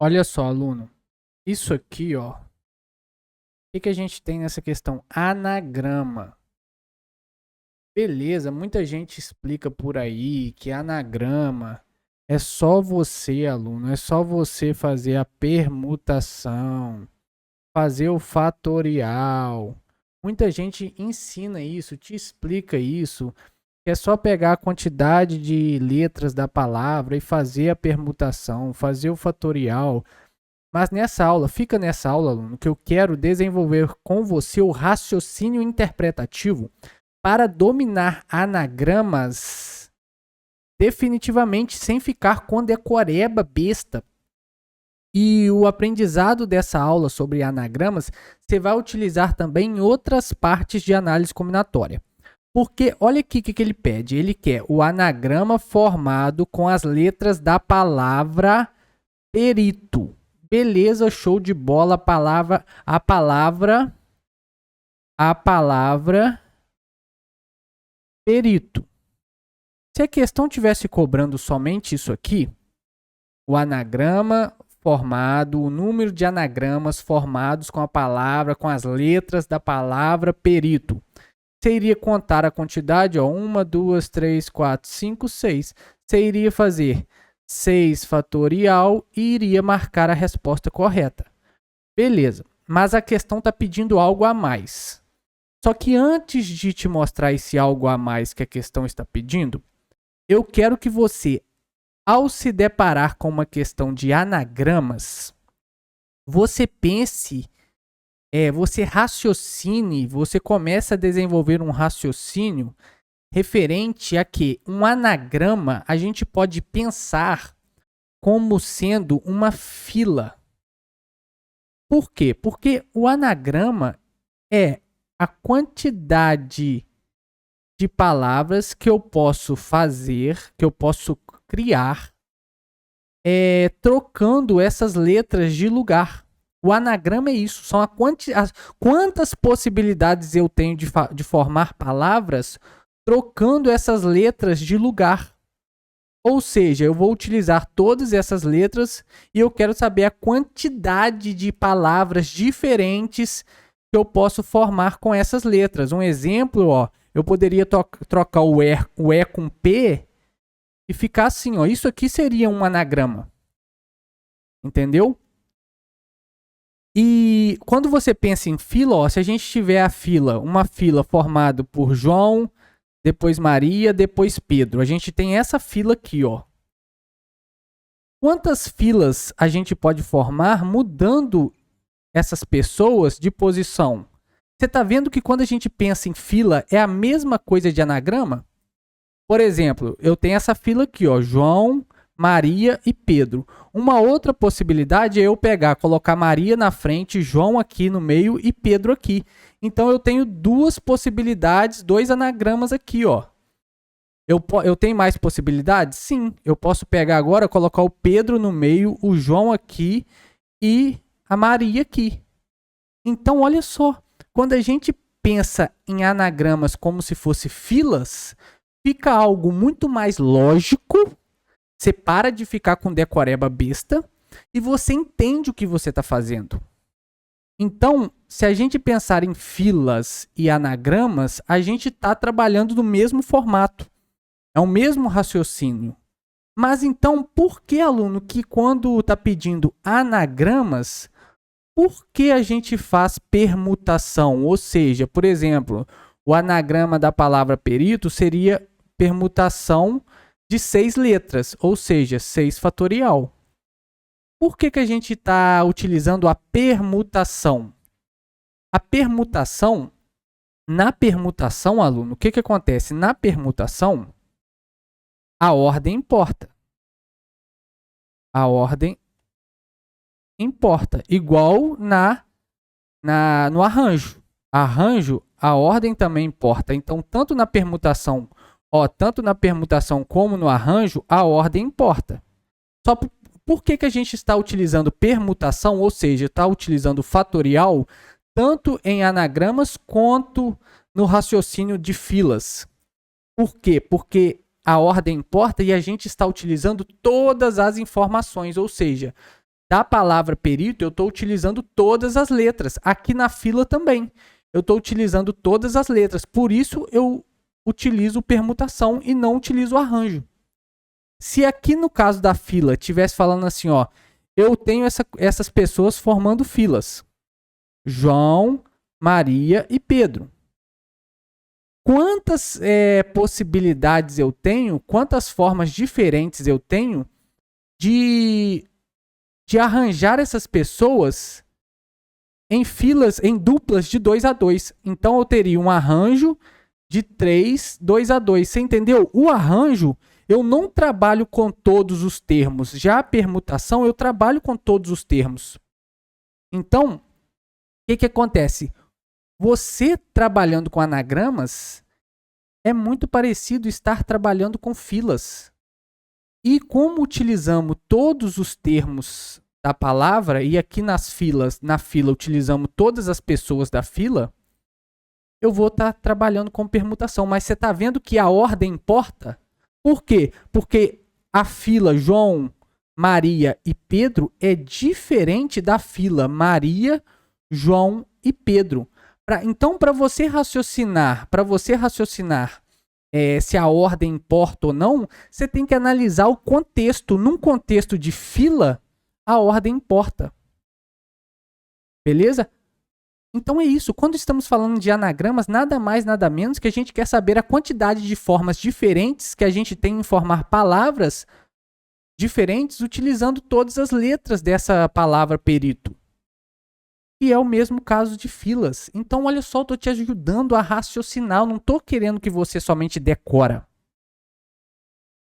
Olha só, aluno. Isso aqui, ó. O que a gente tem nessa questão? Anagrama. Beleza, muita gente explica por aí que anagrama é só você, aluno, é só você fazer a permutação, fazer o fatorial. Muita gente ensina isso, te explica isso, que é só pegar a quantidade de letras da palavra e fazer a permutação, fazer o fatorial. Mas nessa aula, fica nessa aula, aluno, que eu quero desenvolver com você o raciocínio interpretativo para dominar anagramas definitivamente sem ficar com decoreba besta. E o aprendizado dessa aula sobre anagramas você vai utilizar também em outras partes de análise combinatória. Porque olha aqui o que ele pede. Ele quer o anagrama formado com as letras da palavra perito. Beleza, show de bola. A palavra perito. Se a questão tivesse cobrando somente isso aqui, o anagrama formado, o número de anagramas formados com a palavra, com as letras da palavra perito. Você iria contar a quantidade, ó, 1, 2, 3, 4, 5, 6. Você iria fazer 6 fatorial e iria marcar a resposta correta. Beleza, mas a questão está pedindo algo a mais. Só que antes de te mostrar esse algo a mais que a questão está pedindo, eu quero que você, ao se deparar com uma questão de anagramas, você pense, você raciocine, você comece a desenvolver um raciocínio referente a que um anagrama a gente pode pensar como sendo uma fila. Por quê? Porque o anagrama é a quantidade de palavras que eu posso fazer, que eu posso criar, trocando essas letras de lugar. O anagrama é isso, são quantas possibilidades eu tenho de formar palavras trocando essas letras de lugar. Ou seja, eu vou utilizar todas essas letras e eu quero saber a quantidade de palavras diferentes que eu posso formar com essas letras. Um exemplo, ó, eu poderia trocar o E com P e ficar assim, ó. Isso aqui seria um anagrama. Entendeu? E quando você pensa em fila, ó, se a gente tiver uma fila formada por João, depois Maria, depois Pedro, a gente tem essa fila aqui, ó. Quantas filas a gente pode formar mudando essas pessoas de posição? Você está vendo que quando a gente pensa em fila é a mesma coisa de anagrama? Por exemplo, eu tenho essa fila aqui, ó, João, Maria e Pedro. Uma outra possibilidade é eu colocar Maria na frente, João aqui no meio e Pedro aqui. Então eu tenho duas possibilidades, dois anagramas aqui, ó. Eu tenho mais possibilidades? Sim. Eu posso pegar agora, colocar o Pedro no meio, o João aqui e a Maria aqui. Então, olha só. Quando a gente pensa em anagramas como se fosse filas, fica algo muito mais lógico. Você para de ficar com decoreba besta e você entende o que você está fazendo. Então, se a gente pensar em filas e anagramas, a gente está trabalhando no mesmo formato. É o mesmo raciocínio. Mas então, por que, aluno, que quando está pedindo anagramas, por que a gente faz permutação? Ou seja, por exemplo, o anagrama da palavra perito seria permutação de 6 letras, ou seja, 6 fatorial. Por que a gente está utilizando a permutação? A permutação, na permutação, aluno, o que acontece? Na permutação, a ordem importa. A ordem importa. Igual no arranjo. Arranjo, a ordem também importa. Então, tanto na permutação como no arranjo, a ordem importa. Só por que a gente está utilizando permutação, ou seja, está utilizando fatorial, tanto em anagramas quanto no raciocínio de filas? Por quê? Porque a ordem importa e a gente está utilizando todas as informações, ou seja, da palavra perito, eu estou utilizando todas as letras. Aqui na fila também. Eu estou utilizando todas as letras. Por isso, eu utilizo permutação e não utilizo arranjo. Se aqui no caso da fila tivesse falando assim, ó, eu tenho essas pessoas formando filas. João, Maria e Pedro. Quantas possibilidades eu tenho, quantas formas diferentes eu tenho de arranjar essas pessoas em filas, em duplas de 2 a 2. Então eu teria um arranjo de 3, 2 a 2. Você entendeu? O arranjo, eu não trabalho com todos os termos. Já a permutação, eu trabalho com todos os termos. Então, o que acontece? Você trabalhando com anagramas é muito parecido estar trabalhando com filas. E como utilizamos todos os termos da palavra, e aqui na fila utilizamos todas as pessoas da fila, eu vou estar trabalhando com permutação. Mas você está vendo que a ordem importa? Por quê? Porque a fila João, Maria e Pedro é diferente da fila Maria, João e Pedro. Então, para você raciocinar se a ordem importa ou não, você tem que analisar o contexto. Num contexto de fila, a ordem importa. Beleza? Então é isso. Quando estamos falando de anagramas, nada mais, nada menos que a gente quer saber a quantidade de formas diferentes que a gente tem em formar palavras diferentes utilizando todas as letras dessa palavra perito. E é o mesmo caso de filas. Então, olha só, eu estou te ajudando a raciocinar. Eu não estou querendo que você somente decora.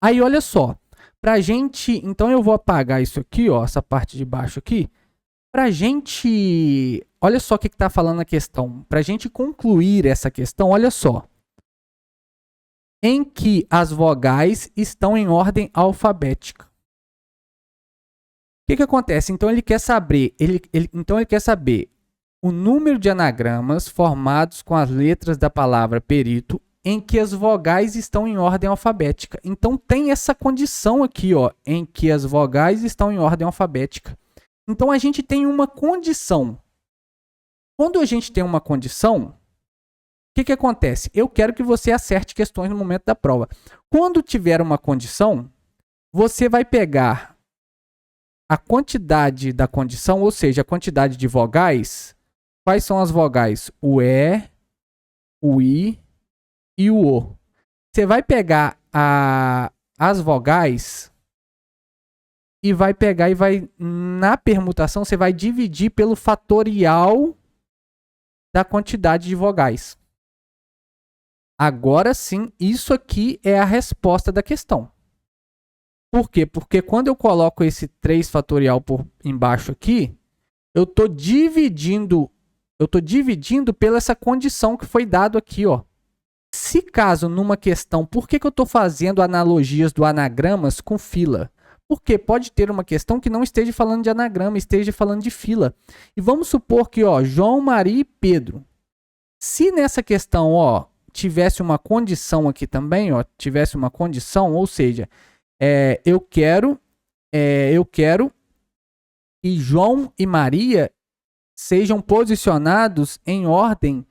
Aí, olha só. Pra gente... Então, eu vou apagar isso aqui, ó, essa parte de baixo aqui. Pra gente... Olha só o que está falando a questão. Pra gente concluir essa questão, olha só. Em que as vogais estão em ordem alfabética. O que acontece? Então ele quer saber, o número de anagramas formados com as letras da palavra perito em que as vogais estão em ordem alfabética. Então tem essa condição aqui, ó, em que as vogais estão em ordem alfabética. Então a gente tem uma condição. Quando a gente tem uma condição, o que acontece? Eu quero que você acerte questões no momento da prova. Quando tiver uma condição, você vai pegar a quantidade da condição, ou seja, a quantidade de vogais. Quais são as vogais? O E, o I e o O. Você vai pegar as vogais e vai pegar na permutação, você vai dividir pelo fatorial da quantidade de vogais. Agora sim, isso aqui é a resposta da questão. Por quê? Porque quando eu coloco esse 3 fatorial por embaixo aqui, eu estou dividindo pela essa condição que foi dado aqui, ó. Se caso numa questão, por que eu estou fazendo analogias do anagramas com fila? Porque pode ter uma questão que não esteja falando de anagrama, esteja falando de fila. E vamos supor que, ó, João, Maria e Pedro. Se nessa questão, ó, tivesse uma condição aqui também, ó, tivesse uma condição, ou seja, eu quero que João e Maria sejam posicionados em ordem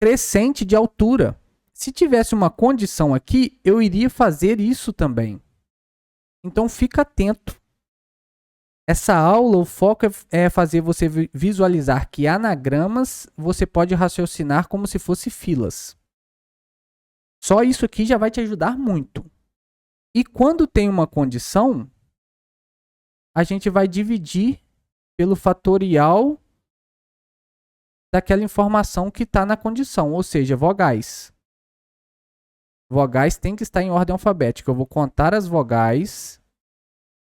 crescente de altura. Se tivesse uma condição aqui, eu iria fazer isso também. Então, fica atento. Essa aula, o foco é fazer você visualizar que anagramas você pode raciocinar como se fosse filas. Só isso aqui já vai te ajudar muito. E quando tem uma condição, a gente vai dividir pelo fatorial daquela informação que está na condição, ou seja, vogais. Vogais tem que estar em ordem alfabética. Eu vou contar as vogais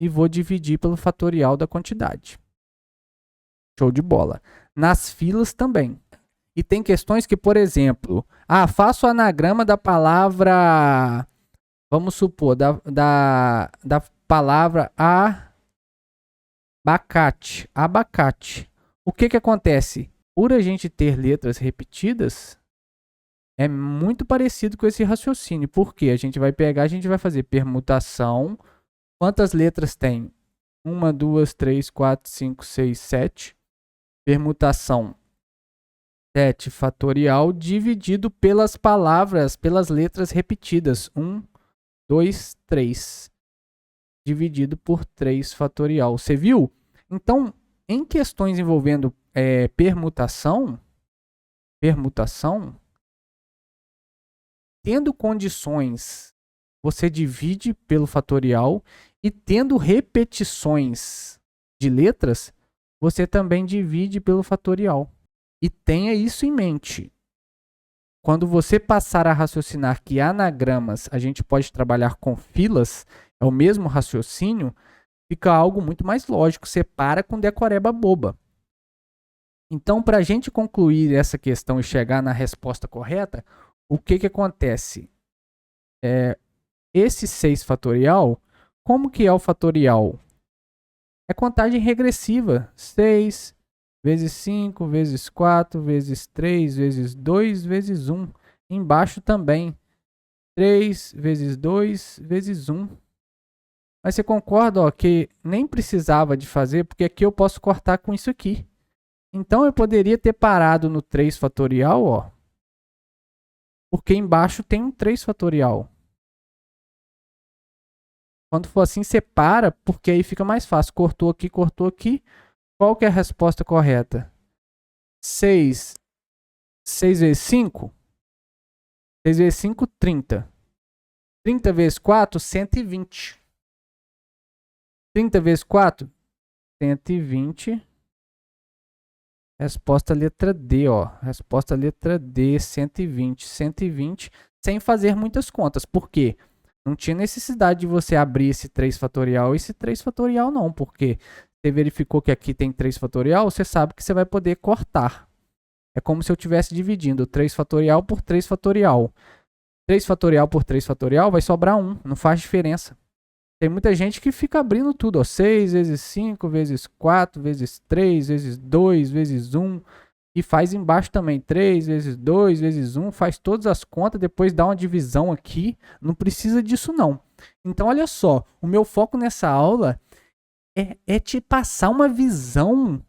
e vou dividir pelo fatorial da quantidade. Show de bola. Nas filas também. E tem questões que, por exemplo, faço o anagrama da palavra... Vamos supor, da palavra abacate. Abacate. O que acontece? Por a gente ter letras repetidas, é muito parecido com esse raciocínio. Por quê? A gente vai pegar, a gente vai fazer permutação. Quantas letras tem? 1, 2, 3, 4, 5, 6, 7. Permutação 7 fatorial dividido pelas palavras, pelas letras repetidas. 1, 2, 3. Dividido por 3 fatorial. Você viu? Então, em questões envolvendo permutação, tendo condições, você divide pelo fatorial, e tendo repetições de letras, você também divide pelo fatorial. E tenha isso em mente. Quando você passar a raciocinar que anagramas a gente pode trabalhar com filas, é o mesmo raciocínio, fica algo muito mais lógico. Você para com decoreba boba. Então, para a gente concluir essa questão e chegar na resposta correta, o que acontece? Esse 6 fatorial, como que é o fatorial? É contagem regressiva. 6 vezes 5, vezes 4, vezes 3, vezes 2, vezes 1. Embaixo também. 3 vezes 2, vezes 1. Mas você concorda que nem precisava de fazer, porque aqui eu posso cortar com isso aqui. Então eu poderia ter parado no 3 fatorial, porque embaixo tem um 3 fatorial. Quando for assim, você para, porque aí fica mais fácil. Cortou aqui, cortou aqui. Qual que é a resposta correta? 6 vezes 5? 6 vezes 5, 30. 30 vezes 4, 120. 30 vezes 4, 120. Resposta letra D, Resposta letra D, 120. 120, sem fazer muitas contas. Por quê? Não tinha necessidade de você abrir esse 3 fatorial e esse 3 fatorial não, porque você verificou que aqui tem 3 fatorial, você sabe que você vai poder cortar. É como se eu estivesse dividindo 3 fatorial por 3 fatorial. 3 fatorial por 3 fatorial vai sobrar 1, não faz diferença. Tem muita gente que fica abrindo tudo, 6 vezes 5, vezes 4, vezes 3, vezes 2, vezes 1. E faz embaixo também 3 vezes 2, vezes 1. Faz todas as contas, depois dá uma divisão aqui. Não precisa disso não. Então olha só, o meu foco nessa aula é te passar uma visão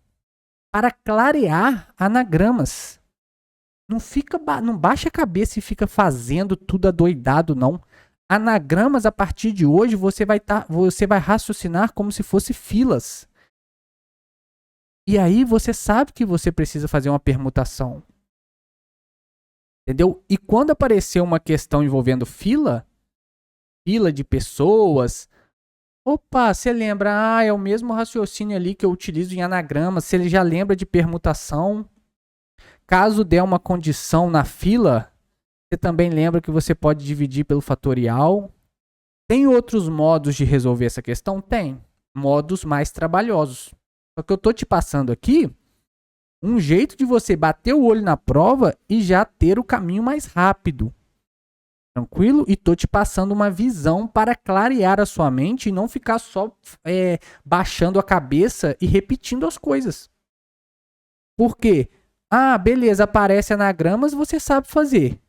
para clarear anagramas. Não baixa a cabeça e fica fazendo tudo adoidado, não. Anagramas, a partir de hoje, você vai raciocinar como se fosse filas. E aí você sabe que você precisa fazer uma permutação. Entendeu? E quando aparecer uma questão envolvendo fila de pessoas, opa, você lembra, é o mesmo raciocínio ali que eu utilizo em anagramas, você já lembra de permutação. Caso der uma condição na fila, você também lembra que você pode dividir pelo fatorial. Tem outros modos de resolver essa questão? Tem. Modos mais trabalhosos. Só que eu tô te passando aqui um jeito de você bater o olho na prova e já ter o caminho mais rápido. Tranquilo? E tô te passando uma visão para clarear a sua mente e não ficar só baixando a cabeça e repetindo as coisas. Por quê? Ah, beleza, aparece anagramas, você sabe fazer.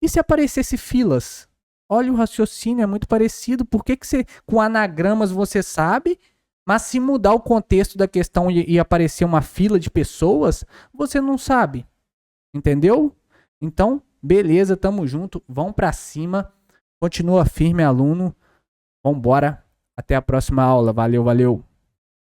E se aparecesse filas? Olha, o raciocínio é muito parecido. Por que você, com anagramas você sabe, mas se mudar o contexto da questão e aparecer uma fila de pessoas, você não sabe? Entendeu? Então, beleza, tamo junto. Vão pra cima. Continua firme, aluno. Vambora. Até a próxima aula. Valeu, valeu.